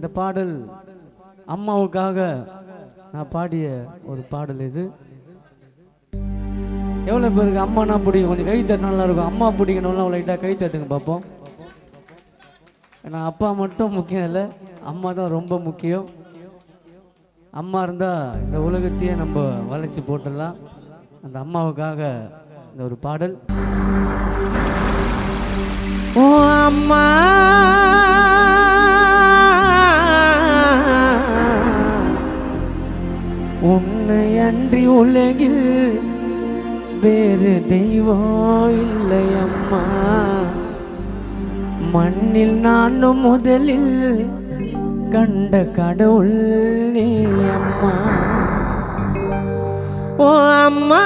இந்த பாடல் அம்மாவுக்காக நான் பாடிய ஒரு பாடல் இது. எவ்வளோ பேருக்கு அம்மானா பிடிக்கும்? கொஞ்சம் கை தட்டு நல்லா இருக்கும். அம்மா பிடிக்கணும்னா லைட்டாக கை தட்டுங்க பார்ப்போம். ஏன்னா அப்பா மட்டும் முக்கியம் இல்லை, அம்மா தான் ரொம்ப முக்கியம். அம்மா இருந்தால் இந்த உலகத்தையே நம்ம வளைச்சி போட்டுடலாம். அந்த அம்மாவுக்காக இந்த ஒரு பாடல். ஓ அம்மா உன்னை அன்றி உலகில் வேறு தெய்வம் இல்லை அம்மா. மண்ணில் நானும் முதலில் கண்ட கடவுள் நீ அம்மா. ஓ அம்மா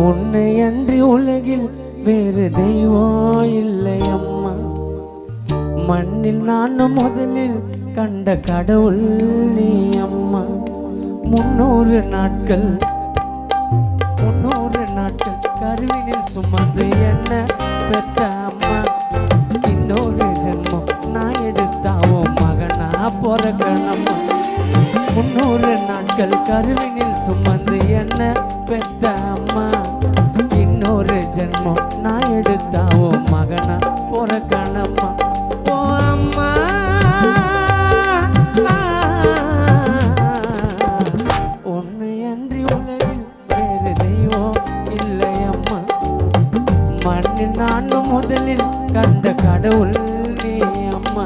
உன்னை அன்றி உலகில் வேறு தெய்வம் இல்லை அம்மா. மண்ணில் நானும் முதலில் கண்ட கடவுள் நீ அம்மா. 300 நாட்கள் கருவினில் சுமந்து என்ன பெற்ற அம்மா. இன்னொரு ஜென்மம் நான் எடுத்தாவும் மகனா பிறக்கணும்மா. 300 நாட்கள் கருவினில் சுமந்து என்ன பெற்ற அம்மா. இன்னொரு ஜென்மம் நான் எடுத்தாவும் மகனா பிறக்கணும்மா. ஓ அம்மா உன்னை அன்றி உலகில் வேறு தெய்வம் இல்லை அம்மா. மண்ணில் நானும் முதலில் கண்ட கடவுள் நீ அம்மா.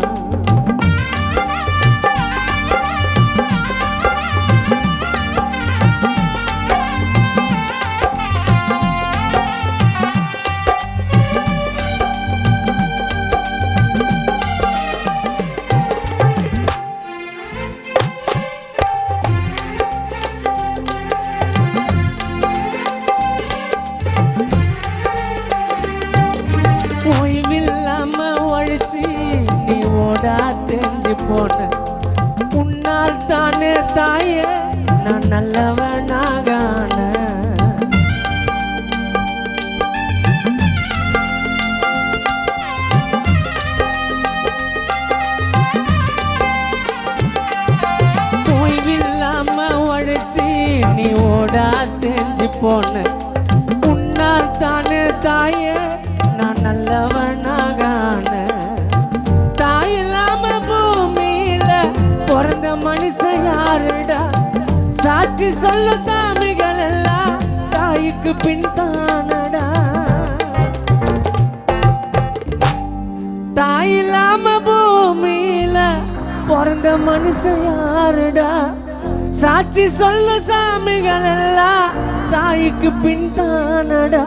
ஓய்வில்லாம உழைச்சி நீ ஓடா தெரிஞ்சு போன. உன்னால் தானே தாய நான் நல்லவனாக ஆன. ஓய்வில்லாம உழைச்சி நீ ஓடா தெரிஞ்சு போன. உன்னால் தானே தாய நான் நல்லவனாக ஆன. தாய் இல்லாம பூமியில பிறந்த மனுஷன் யாருடா? சாட்சி சொல்ல சாமிகள் எல்லாம் தாய்க்கு பின் தானடா. தாய் இல்லாம பூமியில பிறந்த மனுஷன் யாருடா? சாட்சி சொல்ல சாமிகள் எல்லாம் தாய்க்கு பின் தானடா.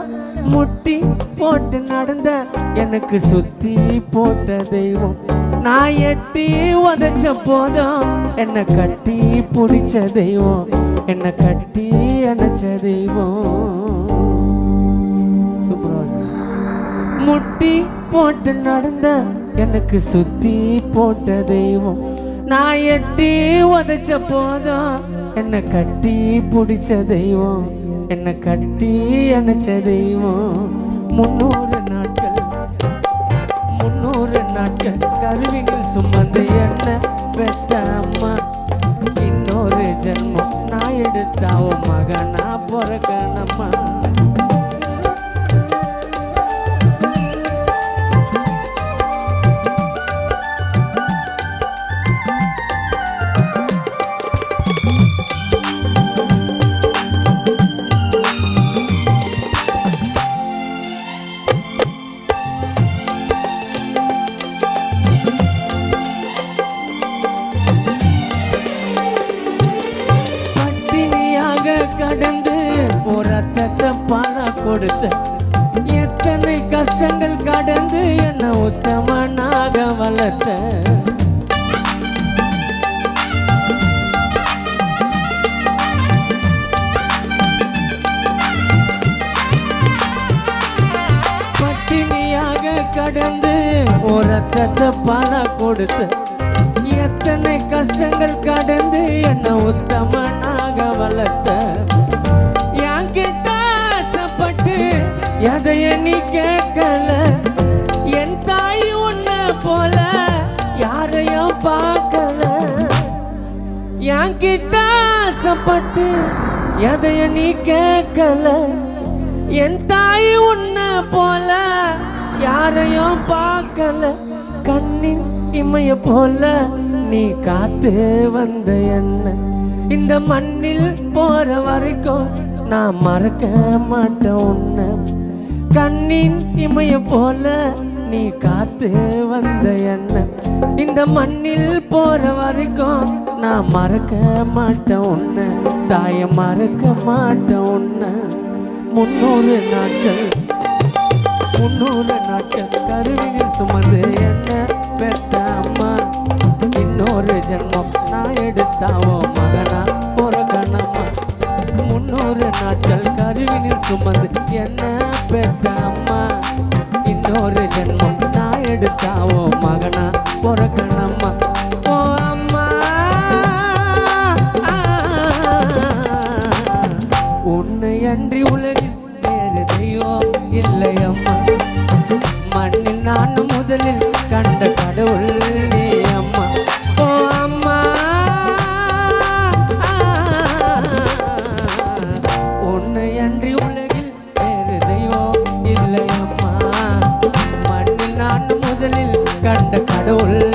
முட்டி போட்டு நடந்த எனக்கு சுத்தி போட்ட தெய்வம். நான் எட்டி உதைச்ச போதும் என்னை கட்டி பிடிச்ச தெய்வம். என்னை கட்டி அணைச்ச தெய்வம். முட்டி போட்டு நடந்த எனக்கு சுத்தி போட்ட தெய்வம். நான் எட்டி உதைச்ச போதும் என்னை கட்டி பிடிச்ச தெய்வம். என்னை கட்டி அணைச்ச தெய்வம். 300 நாட்கள் கருவினில் சுமந்து என்ன பெற்ற அம்மா. இன்னொரு ஜென்மம் நான் எடுத்தாவும் மகனா பிறக்கணும்மா. கடந்து ரத்தத்தை பாலா கொடுத்த. எத்தனை கஷ்டங்கள் கடந்து என்ன உத்தமனாக வளர்த்த. பட்டினியாக கடந்து ரத்தத்தை பாலா கொடுத்த. எத்தனை கஷ்டங்கள் கடந்து என்ன உத்தமனாக வளர்த்த. என் கிட்ட ஆசைப்பட்டு எதைய நீ கேட்கல. ஆசைப்பட்டு எதைய நீ கேட்கல என் தாய் உன்னை போல யாரையும் பார்க்கல கண்ணின் இமைய போல நீ காத்து வந்த என்ன இந்த மண்ணில் போற வரைக்கும் நான் மறக்க மாட்டேன் உன்னை கண்ணின் இமைய போல நீ காத்து வந்த என்ன இந்த மண்ணில் போற வரைக்கும் நான் மறக்க மாட்டேன் உன்னை தாய மறக்க மாட்டேன் உன்னை 300 நாட்கள் கருவினில் சுமந்து என்ன பெற்ற அம்மா இன்னொரு ஜென்மம் நான் எடுத்தாவோ மகனா பொறக்கணம்மா 300 நாட்கள் கருவினில் சுமந்து என்ன பெற்ற அம்மா இன்னொரு ஜென்மம் நான் எடுத்தாவோ மகனா பொறக்கணம்மா ஓ அம்மா உன்னை அன்றி உலகில் வேறு தெய்வம் இல்லை அம்மா மண்ணில் நான் முதலில் கண்ட கடவுள் நீ அம்மா ஓ அம்மா உன்னை அன்றி உலகில் வேறு தெய்வம் இல்லை அம்மா மண்ணில் நான் முதலில் கண்ட கடவுள்